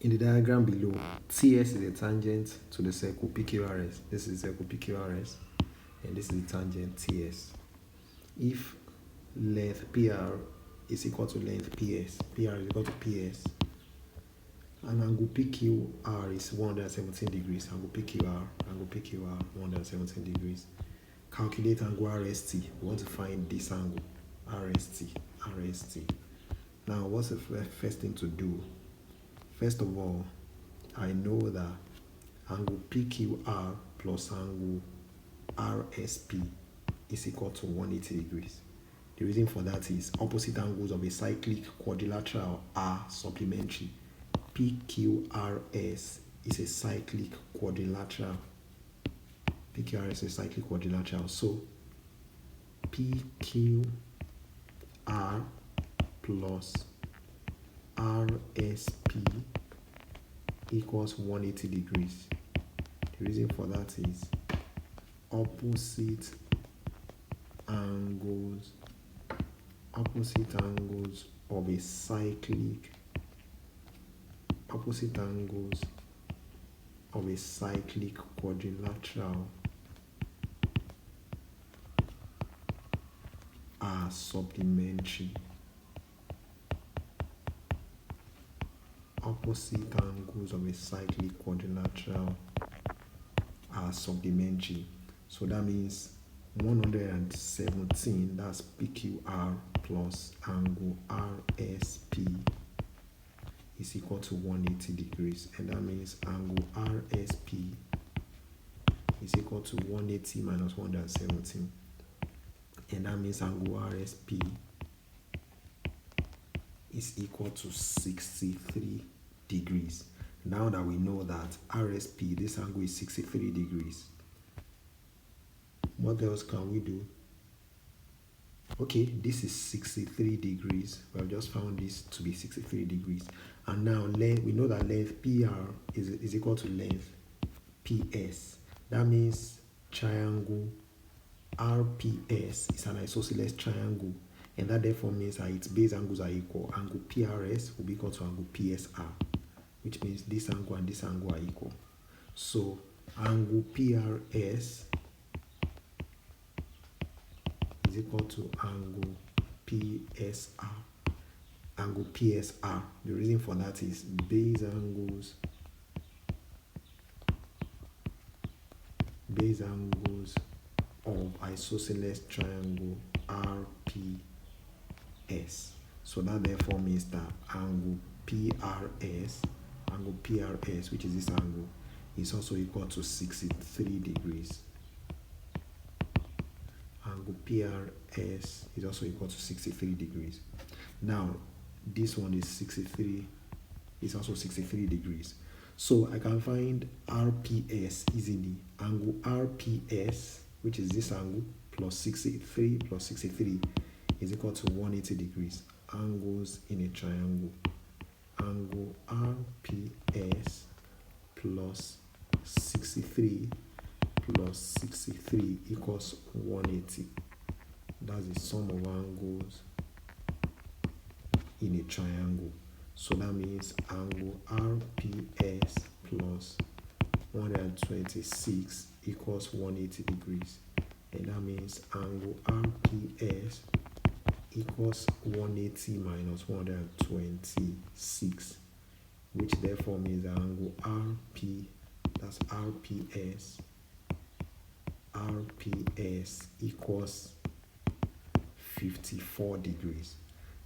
In the diagram below, TS is the tangent to the circle PQRS. This is the circle PQRS, and this is the tangent TS. If length PR is equal to length PS, PR is equal to PS, and angle PQR is 117 degrees, angle PQR 117 degrees. Calculate angle RST. We want to find this angle, RST. Now, what's the first thing to do? First of all, I know that angle PQR plus angle RSP is equal to 180 degrees. The reason for that is opposite angles of a cyclic quadrilateral are supplementary. PQRS is a cyclic quadrilateral. So PQR plus RSP equals 180 degrees. The reason for that is opposite angles of a cyclic quadrilateral are supplementary. Opposite angles of a cyclic quadrilateral are supplementary. So that means 117, that's PQR plus angle RSP is equal to 180 degrees. And that means angle RSP is equal to 180 minus 117. And that means angle RSP is equal to 63 degrees. Now that we know that RSP, this angle is 63 degrees, what else can we do? Okay, this is 63 degrees. We have just found this to be 63 degrees. And now we know that length PR is equal to length PS. That means triangle RPS is an isosceles triangle, and that therefore means that its base angles are equal. Angle PRS will be equal to angle PSR, which means this angle and this angle are equal. So angle PRS is equal to angle PSR. Angle PSR, the reason for that is base angles of isosceles triangle RPS. So that therefore means that angle PRS, which is this angle, is also equal to 63 degrees. Angle PRS is also equal to 63 degrees. Now, this one is 63, is also 63 degrees. So I can find RPS easily. Angle RPS, which is this angle, plus 63 is equal to 180 degrees. Angles in a triangle. Angle RPS plus 63 equals 180. That's the sum of angles in a triangle. So that means angle RPS plus 126 equals 180 degrees. And that means angle RPS equals 180 minus 126, which therefore means the angle RPS equals 54 degrees.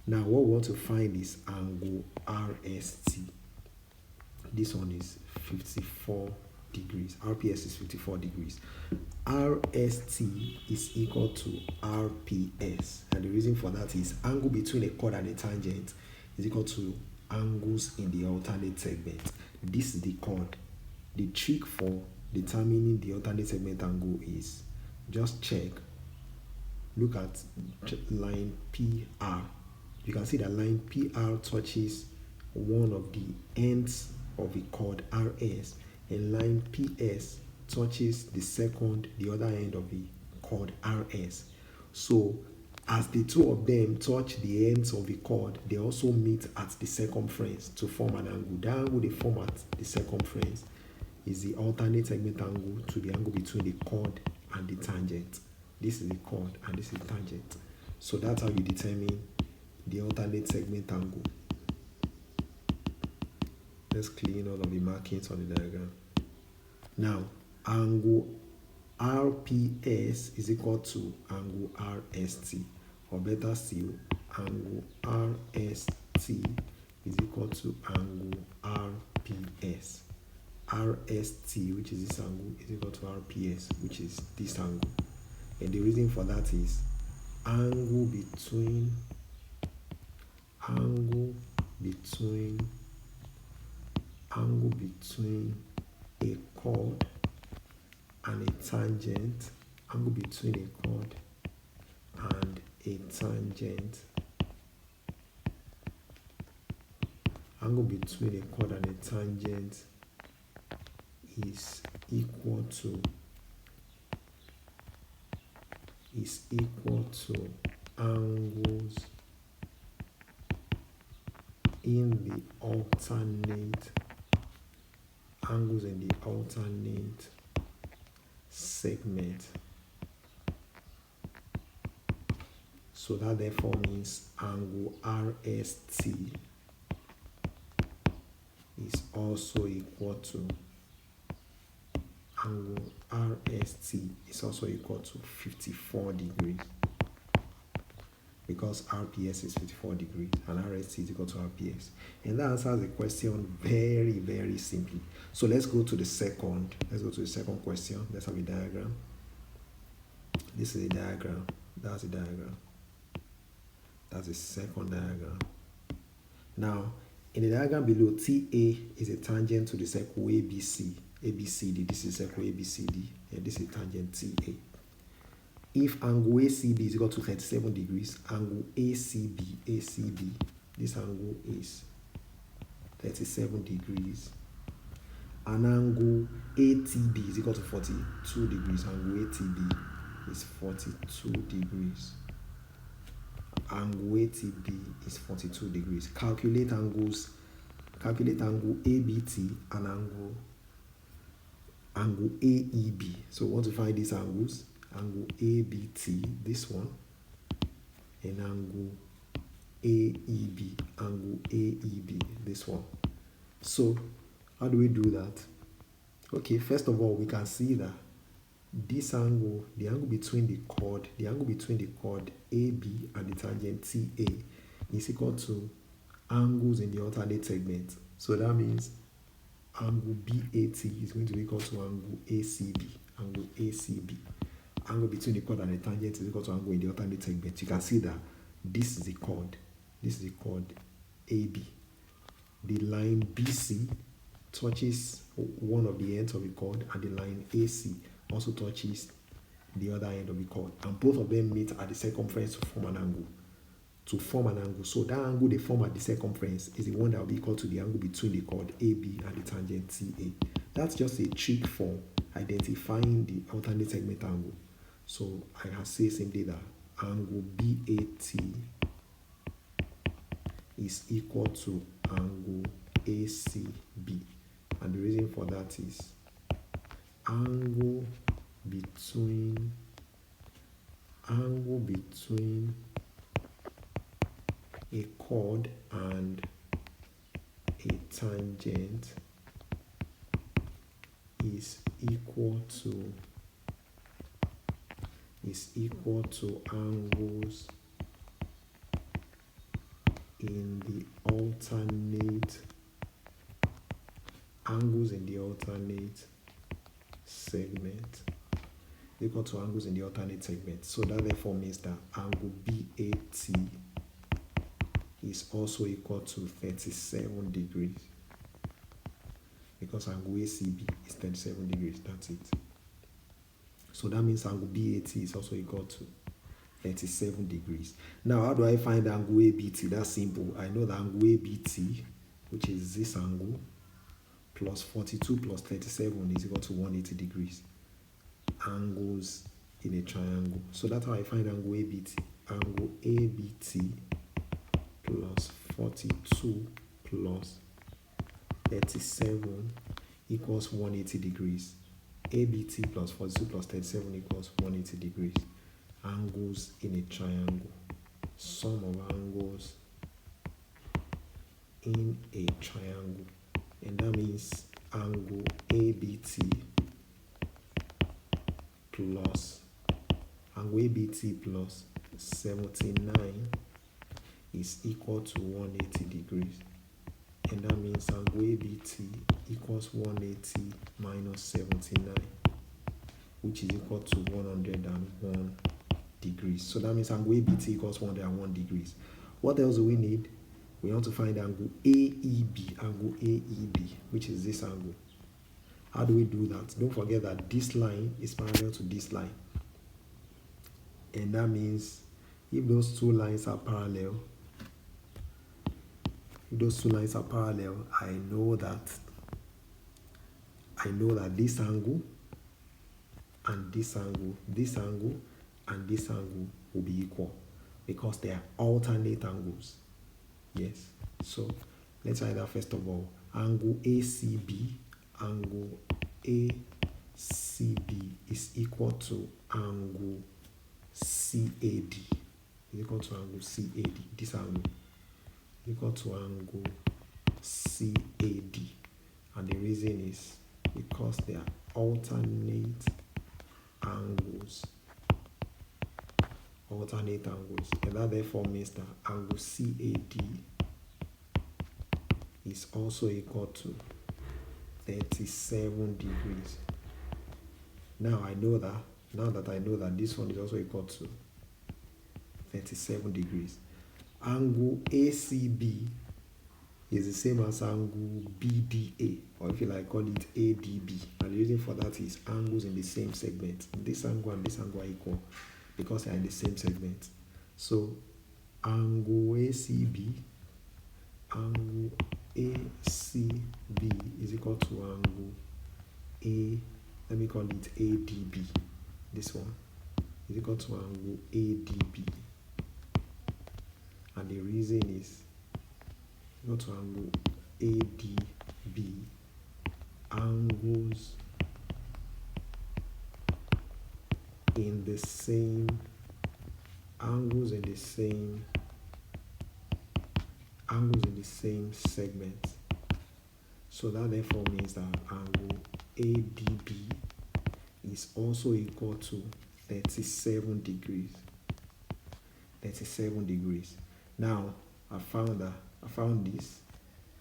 Now what we want to find is angle RST. This one is 54 degrees. RPS is 54 degrees. RST is equal to RPS. And the reason for that is angle between a chord and a tangent is equal to angles in the alternate segment. This is the chord. The trick for determining the alternate segment angle is just check. Look at line PR. You can see that line PR touches one of the ends of a chord RS, and line PS touches the other end of the chord RS. So as the two of them touch the ends of the chord, they also meet at the circumference to form an angle. The angle they form at the circumference is the alternate segment angle to the angle between the chord and the tangent. This is the chord and this is the tangent. So that's how you determine the alternate segment angle. Let's clean all of the markings on the diagram. Now, angle RPS is equal to angle RST, or better still, angle RST is equal to angle RPS. RST, which is this angle, is equal to RPS, which is this angle. And the reason for that is angle between a chord and a tangent, angle between a chord and a tangent, angle between a chord and a tangent is equal to angles in the alternate segment. So that therefore means angle RST is also equal to angle RST is also equal to 54 degrees, because RPS is 54 degrees and RST is equal to RPS. And that answers the question very, very simply. So let's go to the second question. Let's have a diagram. This is a diagram. That's a diagram. That's the second diagram. Now, in the diagram below, TA is a tangent to the circle ABC. ABCD, this is circle ABCD, and this is tangent TA. If angle ACB is equal to 37 degrees, angle ACB, this angle is 37 degrees. And angle ATB is equal to 42 degrees. Angle ATB is 42 degrees. Angle ATB is 42 degrees. Calculate angle ABT and angle AEB. So we want to find these angles. Angle ABT, this one, and angle AEB, this one. So how do we do that? Okay, first of all, we can see that this angle, the angle between the chord AB and the tangent TA is equal to angles in the alternate segment. So that means angle BAT is going to be equal to angle ACB. Angle between the chord and the tangent is equal to angle in the alternate segment. You can see that this is the chord. This is the chord AB. The line BC touches one of the ends of the chord, and the line AC also touches the other end of the chord. And both of them meet at the circumference to form an angle. So that angle they form at the circumference is the one that will be equal to the angle between the chord AB and the tangent TA. That's just a trick for identifying the alternate segment angle. So I can say simply that angle BAT is equal to angle ACB. And the reason for that is angle between a chord and a tangent is equal to angles in the alternate segment, equal to angles in the alternate segment. So that therefore means that angle BAT is also equal to 37 degrees, because angle ACB is 37 degrees. That's it. So that means angle BAT is also equal to 37 degrees. Now, how do I find angle ABT? That's simple. I know that angle ABT, which is this angle, plus 42 plus 37 is equal to 180 degrees. Angles in a triangle. So that's how I find angle ABT. angle ABT plus 42 plus 37 equals 180 degrees. ABT plus 42 plus 37 equals 180 degrees. Angles in a triangle. Sum of angles in a triangle. And that means angle ABT plus 79 is equal to 180 degrees. And that means angle ABT equals 180 minus 79, which is equal to 101 degrees. So that means angle ABT equals 101 degrees. What else do we need? We want to find angle AEB, which is this angle. How do we do that? Don't forget that this line is parallel to this line. And that means if those two lines are parallel, I know that this angle and this angle and this angle will be equal because they are alternate angles. Yes. So let's find out first of all. Angle ACB is equal to angle CAD. Is equal to angle CAD. This angle is equal to angle CAD. And the reason is because they are alternate angles. And that therefore means that angle CAD is also equal to 37 degrees. Now I know that this one is also equal to 37 degrees. Angle ACB is the same as angle BDA, or if you like call it ADB. And the reason for that is angles in the same segment. This angle and this angle are equal because they are in the same segment. So angle ACB is equal to angle let me call it ADB. This one is equal to angle ADB. And the reason is equal to angle ADB. Angles in the same segment. So that therefore means that angle ADB is also equal to 37 degrees. Now I found this,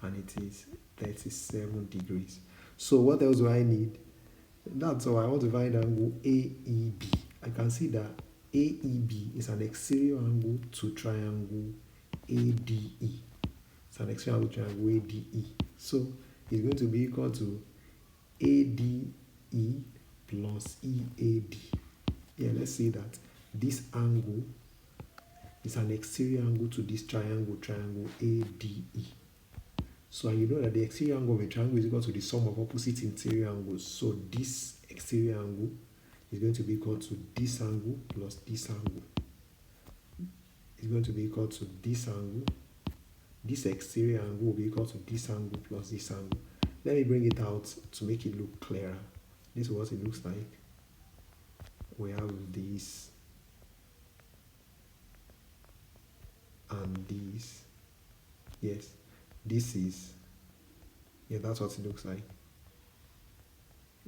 and it is 37 degrees. So what else do I need? That's all. I want to find angle AEB. I can see that AEB is an exterior angle to triangle ADE. It's an exterior angle to triangle ADE. So it's going to be equal to ADE plus EAD. Yeah, let's say that this angle is an exterior angle to this triangle ADE. So you know that the exterior angle of a triangle is equal to the sum of opposite interior angles. So this exterior angle is going to be equal to this angle plus this angle. It's going to be equal to this angle. This exterior angle will be equal to this angle plus this angle. Let me bring it out to make it look clearer. This is what it looks like. We have this and this. Yes, this is, yeah, that's what it looks like.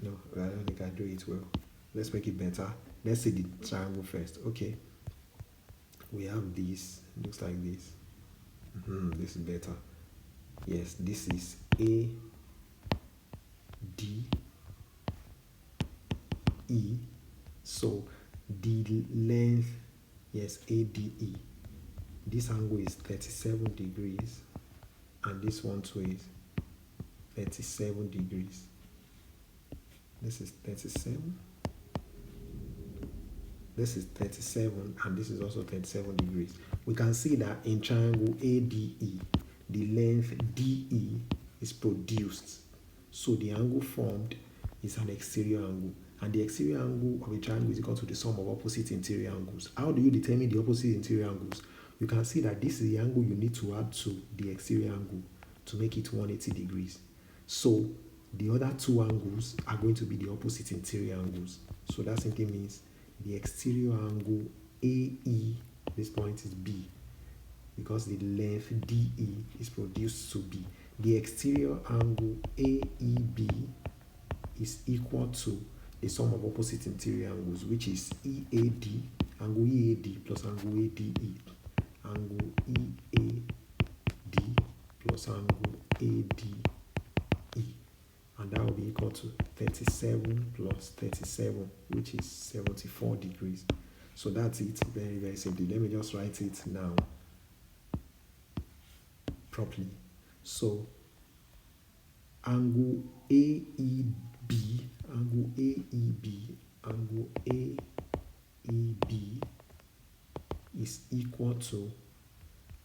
No, I don't think I do it well. Let's make it better. Let's see the triangle first. Okay, we have this. It looks like this. This is better. Yes, this is ADE. So the length, yes, ADE. This angle is 37 degrees, and this one too is 37 degrees. This is 37. This is 37, and this is also 37 degrees. We can see that in triangle ADE, the length DE is produced. So the angle formed is an exterior angle. And the exterior angle of a triangle is equal to the sum of opposite interior angles. How do you determine the opposite interior angles? You can see that this is the angle you need to add to the exterior angle to make it 180 degrees. So the other two angles are going to be the opposite interior angles. So that simply means the exterior angle AE, this point is B, because the length DE is produced to B. The exterior angle AEB is equal to the sum of opposite interior angles, which is EAD, angle EAD plus angle ADE, angle EAD plus angle ADE, and that will be equal to 37 plus 37, which is 74 degrees. So that's it, very, very simply. Let me just write it now properly. So angle AEB, angle AEB, angle AEB is equal to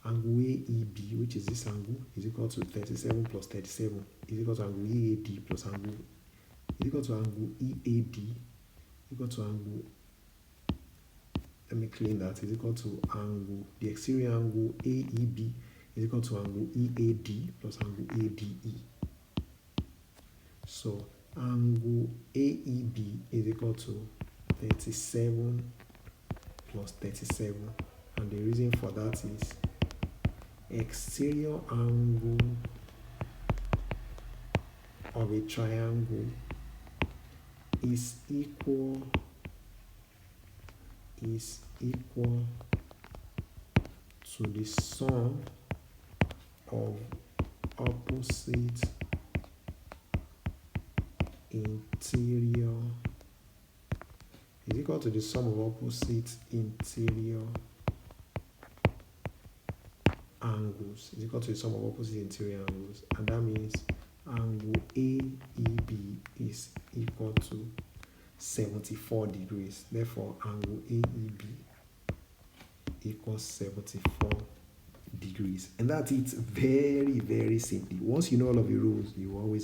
angle AEB, which is this angle, is equal to 37 plus 37, is equal to angle EAD plus angle, is equal to angle EAD, equal to angle, let me clean that, is equal to angle, the exterior angle AEB is equal to angle EAD plus angle ADE. So angle AEB is equal to 37 plus 37, and the reason for that is exterior angle of a triangle is equal to the sum of opposite interior, is equal to the sum of opposite interior angles, is equal to the sum of opposite interior angles, and that means angle AEB is equal to 74 degrees. Therefore, angle AEB equals 74 degrees. And that's it, very, very simply. Once you know all of the rules, you always